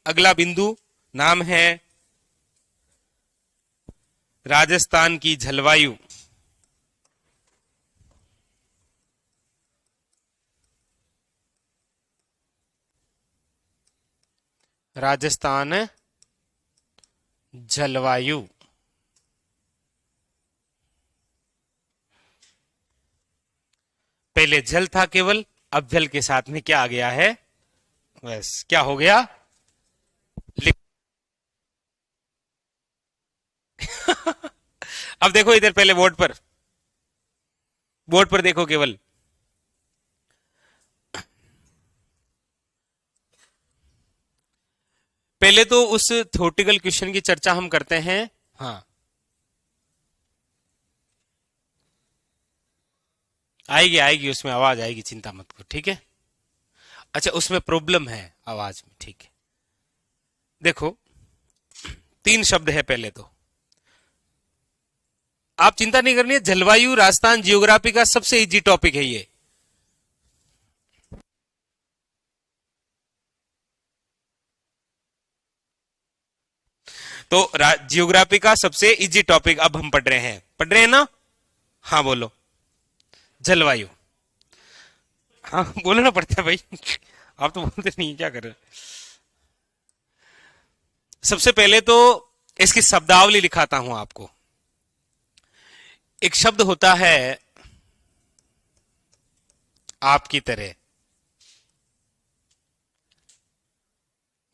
अगला बिंदु नाम है राजस्थान की जलवायु। राजस्थान जलवायु। पहले जल था केवल, अब जल के साथ में क्या आ गया है, बस क्या हो गया, अब देखो इधर, पहले बोर्ड पर देखो केवल। पहले तो उस थ्योरेटिकल क्वेश्चन की चर्चा हम करते हैं। हाँ, आएगी आएगी, उसमें आवाज आएगी, चिंता मत करो, ठीक है। अच्छा, उसमें प्रॉब्लम है आवाज में, ठीक है। देखो 3 शब्द है पहले तो, आप चिंता नहीं करनी है। जलवायु राजस्थान जियोग्राफी का सबसे इजी टॉपिक है ये। तो जियोग्राफी का सबसे इजी टॉपिक अब हम पढ़ रहे हैं ना। हाँ बोलो, जलवायु। हाँ बोलना पड़ता है भाई, आप तो बोलते नहीं, क्या कर रहे हैं। सबसे पहले तो इसकी शब्दावली लिखाता हूं आपको। एक शब्द होता है आपकी तरह,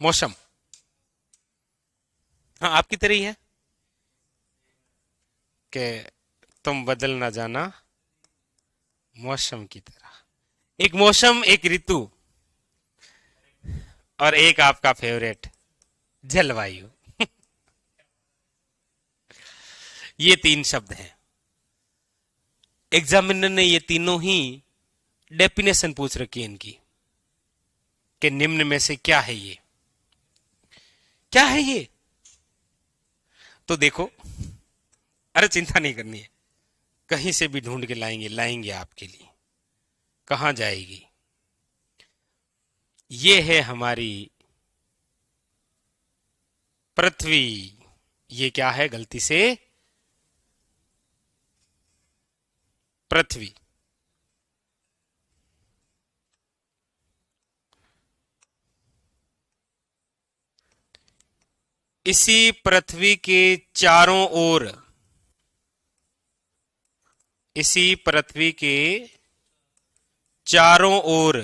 मौसम। हाँ, आपकी तरह ही है कि तुम बदल ना जाना मौसम की तरह। एक मौसम, एक ऋतु, और एक आपका फेवरेट जलवायु। ये 3 शब्द हैं। एग्जामिनर ने ये तीनों ही डेफिनेशन पूछ रखी है इनकी, कि निम्न में से क्या है ये, क्या है ये। तो देखो, अरे चिंता नहीं करनी है, कहीं से भी ढूंढ के लाएंगे आपके लिए। कहां जाएगी, ये है हमारी पृथ्वी। ये क्या है, गलती से पृथ्वी। इसी पृथ्वी के चारों ओर, इसी पृथ्वी के चारों ओर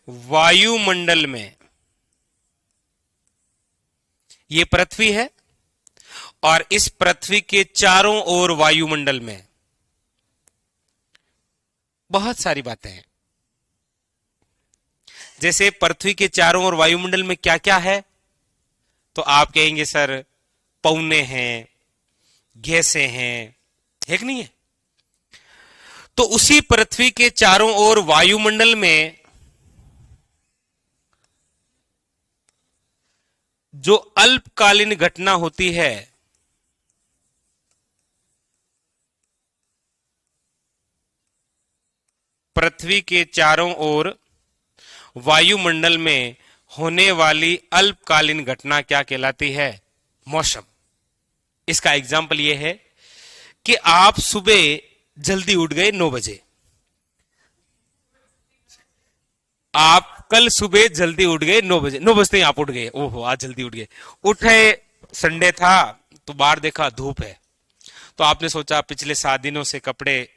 वायुमंडल में, ये पृथ्वी है और इस पृथ्वी के चारों ओर वायुमंडल में बहुत सारी बातें हैं। जैसे पृथ्वी के चारों ओर वायुमंडल में क्या क्या है, तो आप कहेंगे सर पौने हैं, गैसें हैं, है कि नहीं है। तो उसी पृथ्वी के चारों ओर वायुमंडल में जो अल्पकालीन घटना होती है, पृथ्वी के चारों ओर वायुमंडल में होने वाली अल्पकालीन घटना क्या कहलाती है, मौसम। इसका एग्जाम्पल यह है कि आप सुबह जल्दी उठ गए 9 बजे, आप कल सुबह जल्दी उठ गए 9 बजे, 9 बजते ही आप उठ गए, ओहो आज जल्दी उठ गए। उठे, संडे था तो बाहर देखा धूप है, तो आपने सोचा पिछले 7 दिनों से कपड़े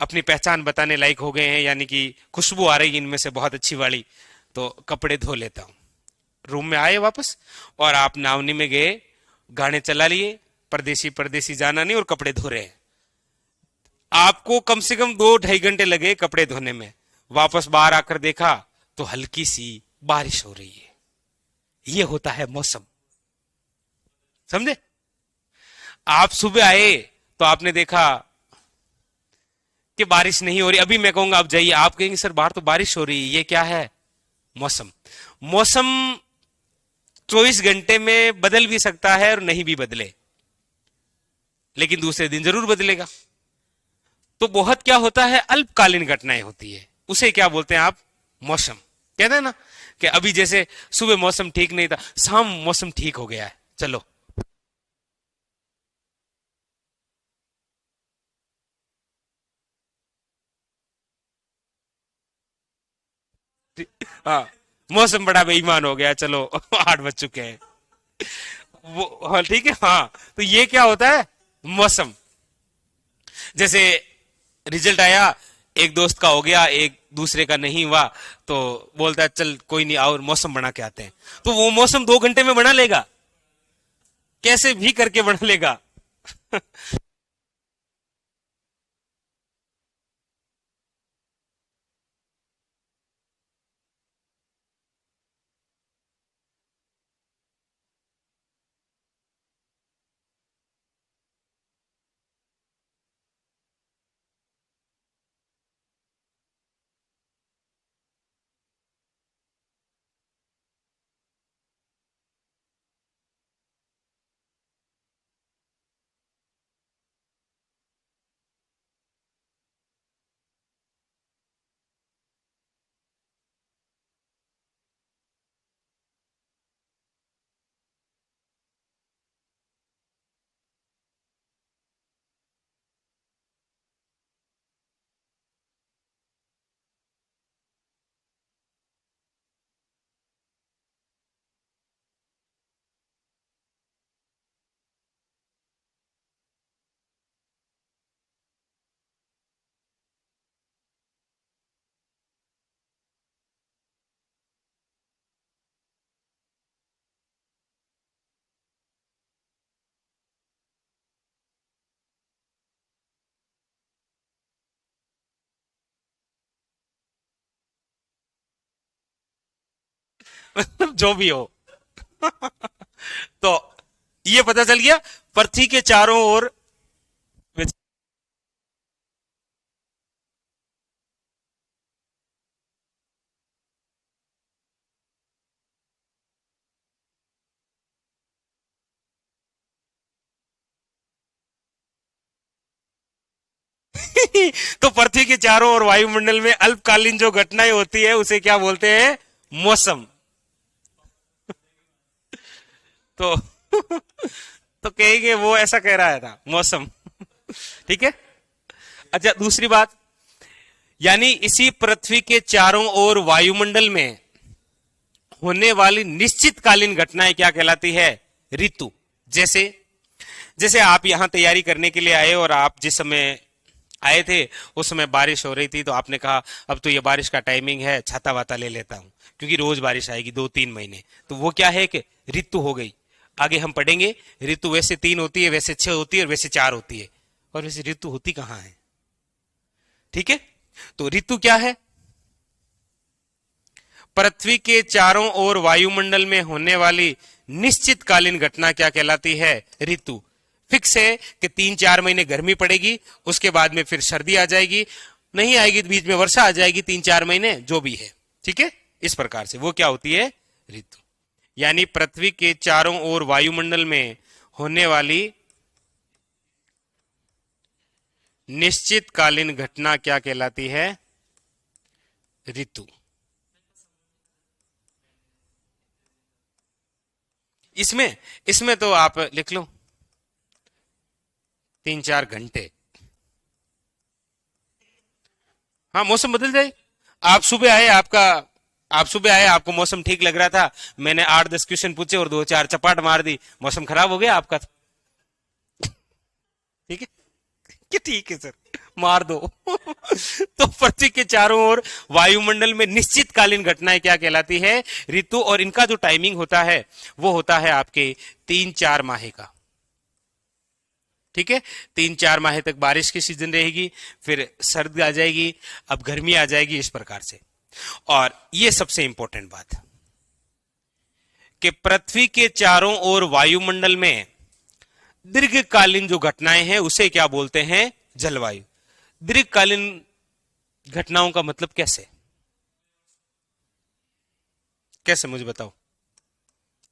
अपनी पहचान बताने लायक हो गए हैं, यानी कि खुशबू आ रही इनमें से बहुत अच्छी वाली, तो कपड़े धो लेता हूं। रूम में आए वापस और आप नावनी में गए, गाने चला लिए, परदेसी परदेसी जाना नहीं, और कपड़े धो रहे हैं। आपको कम से कम 2-2.5 घंटे लगे कपड़े धोने में। वापस बाहर आकर देखा तो हल्की सी बारिश हो रही है। यह होता है मौसम, समझे। आप सुबह आए तो आपने देखा कि बारिश नहीं हो रही, अभी मैं कहूंगा आप जाइए, आप कहेंगे सर बाहर तो बारिश हो रही है, ये क्या है, मौसम। मौसम 24 घंटे में बदल भी सकता है और नहीं भी बदले, लेकिन दूसरे दिन जरूर बदलेगा। तो बहुत क्या होता है, अल्पकालीन घटनाएं होती है, उसे क्या बोलते हैं आप, मौसम। कहते हैं ना कि अभी जैसे सुबह मौसम ठीक नहीं था, शाम मौसम ठीक हो गया है, चलो। हाँ, मौसम बड़ा बेईमान हो गया, चलो 8 बज चुके हैं। वो हाँ ठीक है, हाँ। तो ये क्या होता है, मौसम। जैसे रिजल्ट आया, एक दोस्त का हो गया, एक दूसरे का नहीं हुआ, तो बोलता है चल कोई नहीं, और मौसम बना के आते हैं। तो वो मौसम 2 घंटे में बना लेगा, कैसे भी करके बना लेगा। जो भी हो। तो ये पता चल गया, पृथ्वी के चारों ओर। तो पृथ्वी के चारों ओर वायुमंडल में अल्पकालीन जो घटनाएं होती है उसे क्या बोलते हैं, मौसम। तो तो कहेंगे वो ऐसा कह रहा था, मौसम। ठीक है। अच्छा, दूसरी बात, यानी इसी पृथ्वी के चारों ओर वायुमंडल में होने वाली निश्चितकालीन घटनाएं क्या कहलाती है, ऋतु। जैसे जैसे आप यहां तैयारी करने के लिए आए, और आप जिस समय आए थे उस समय बारिश हो रही थी, तो आपने कहा अब तो ये बारिश का टाइमिंग है, छाता वाता ले लेता हूं, क्योंकि रोज बारिश आएगी 2-3 महीने। तो वो क्या है कि ऋतु हो गई। आगे हम पढ़ेंगे, ऋतु वैसे 3 होती है, वैसे 6 होती है, और वैसे 4 होती है। और वैसे ऋतु होती कहां है, ठीक है। तो ऋतु क्या है, पृथ्वी के चारों ओर वायुमंडल में होने वाली निश्चितकालीन घटना क्या कहलाती है, ऋतु। फिक्स है कि 3-4 महीने गर्मी पड़ेगी, उसके बाद में फिर सर्दी आ जाएगी, नहीं आएगी तो बीच में वर्षा आ जाएगी, 3-4 महीने जो भी है, ठीक है। इस प्रकार से वो क्या होती है, ऋतु। यानी पृथ्वी के चारों ओर वायुमंडल में होने वाली निश्चितकालीन घटना क्या कहलाती है, ऋतु। इसमें इसमें तो आप लिख लो 3-4 घंटे। हाँ, मौसम बदल जाए। आप सुबह आए, आप सुबह आए, आपको मौसम ठीक लग रहा था, मैंने 8-10 क्वेश्चन पूछे और 2-4 चपाट मार दी, मौसम खराब हो गया आपका। ठीक है, कि ठीक है सर, मार दो। तो पृथ्वी के चारों ओर वायुमंडल में निश्चितकालीन घटनाएं क्या कहलाती है, ऋतु। और इनका जो टाइमिंग होता है वो होता है आपके 3-4 माह का, ठीक है। 3-4 माह तक बारिश की सीजन रहेगी, फिर सर्द आ जाएगी, अब गर्मी आ जाएगी, इस प्रकार से। और ये सबसे इंपॉर्टेंट बात कि पृथ्वी के चारों ओर वायुमंडल में दीर्घकालीन जो घटनाएं हैं उसे क्या बोलते हैं, जलवायु। दीर्घकालीन घटनाओं का मतलब कैसे, कैसे मुझे बताओ,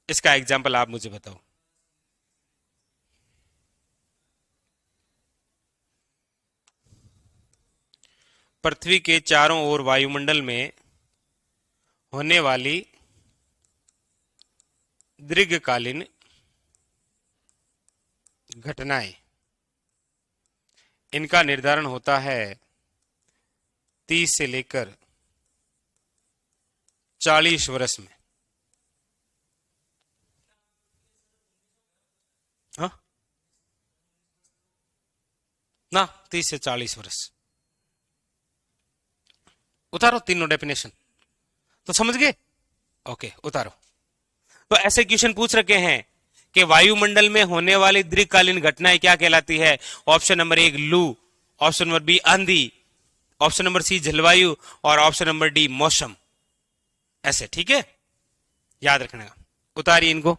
इसका एग्जाम्पल आप मुझे बताओ। पृथ्वी के चारों ओर वायुमंडल में होने वाली दीर्घकालीन घटनाएं, इनका निर्धारण होता है 30 से लेकर 40 वर्ष में। हाँ ना, 30 से 40 वर्ष। उतारो तीनों डेफिनेशन, तो समझ गए। ओके उतारो। तो ऐसे क्वेश्चन पूछ रखे हैं कि वायुमंडल में होने वाली दीर्घकालीन घटनाएं क्या कहलाती है। ऑप्शन नंबर 1 लू, ऑप्शन नंबर बी आंधी, ऑप्शन नंबर सी जलवायु और ऑप्शन नंबर डी मौसम। ऐसे ठीक है, याद रखना। उतारिए इनको।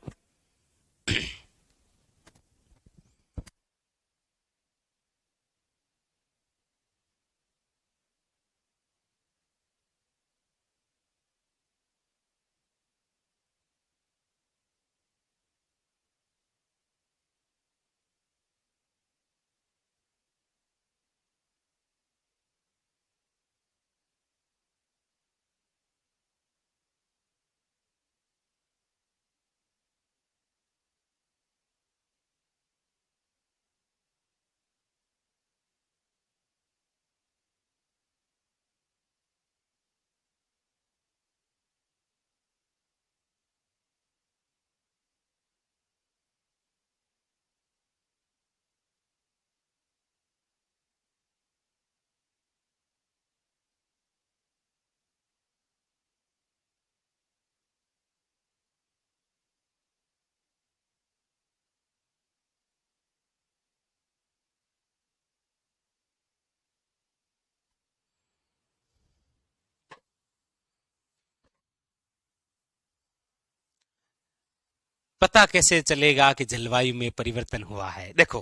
पता कैसे चलेगा कि जलवायु में परिवर्तन हुआ है। देखो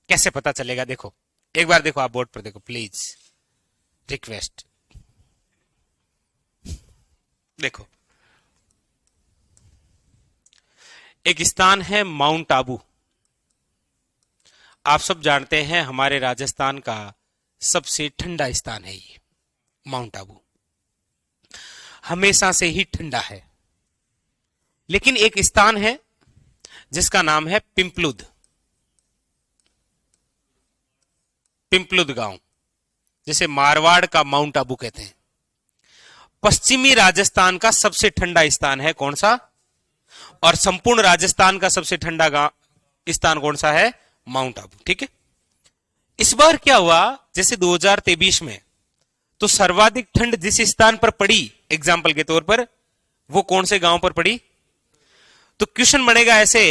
कैसे पता चलेगा, देखो एक बार देखो, आप बोर्ड पर देखो प्लीज, रिक्वेस्ट। देखो एक स्थान है माउंट आबू। आप सब जानते हैं हमारे राजस्थान का सबसे ठंडा स्थान है ये माउंट आबू, हमेशा से ही ठंडा है। लेकिन एक स्थान है जिसका नाम है पिंपलुद, पिंपलुद गांव, जिसे मारवाड़ का माउंट आबू कहते हैं। पश्चिमी राजस्थान का सबसे ठंडा स्थान है कौन सा, और संपूर्ण राजस्थान का सबसे ठंडा स्थान कौन सा है, माउंट आबू। ठीक है, इस बार क्या हुआ, जैसे 2023 में, तो सर्वाधिक ठंड जिस स्थान पर पड़ी एग्जाम्पल के तौर पर, वो कौन से गांव पर पड़ी। तो क्वेश्चन बनेगा ऐसे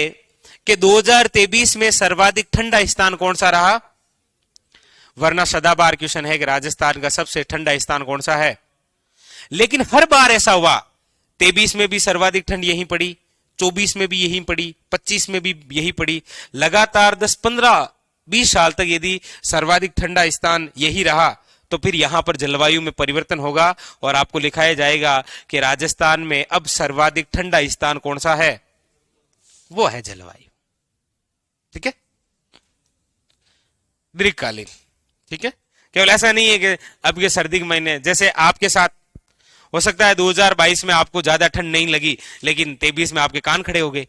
कि 2023 में सर्वाधिक ठंडा स्थान कौन सा रहा, वरना सदाबहार क्वेश्चन है कि राजस्थान का सबसे ठंडा स्थान कौन सा है। लेकिन हर बार ऐसा हुआ, 23 में भी सर्वाधिक ठंड यहीं पड़ी, 24 में भी यहीं पड़ी, 25 में भी यही पड़ी। लगातार 10, 15, 20 साल तक यदि सर्वाधिक ठंडा स्थान यही रहा, तो फिर यहां पर जलवायु में परिवर्तन होगा और आपको लिखाया जाएगा कि राजस्थान में अब सर्वाधिक ठंडा स्थान कौन सा है, वो है जलवायु। ठीक है, दीर्घकालीन। ठीक है, केवल ऐसा नहीं है कि अब ये सर्दी के महीने, जैसे आपके साथ हो सकता है 2022 में आपको ज्यादा ठंड नहीं लगी, लेकिन 23 में आपके कान खड़े हो गए।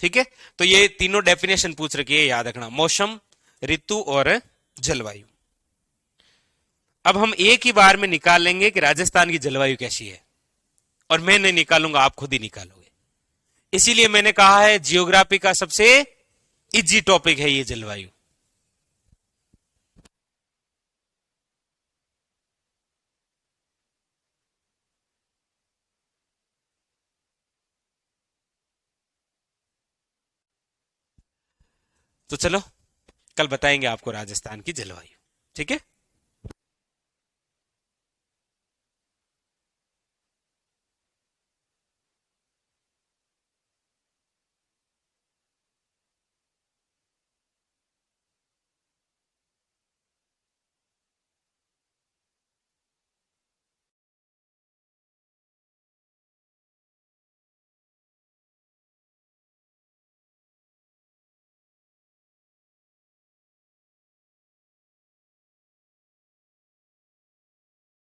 ठीक है, तो ये तीनों डेफिनेशन पूछ रखी है, याद रखना, मौसम, ऋतु और जलवायु। अब हम एक ही बार में निकाल लेंगे कि राजस्थान की जलवायु कैसी है, और मैं नहीं निकालूंगा, आप खुद ही निकालोगे। इसीलिए मैंने कहा है जियोग्राफी का सबसे इजी टॉपिक है ये जलवायु। तो चलो कल बताएंगे आपको राजस्थान की जलवायु। ठीक है।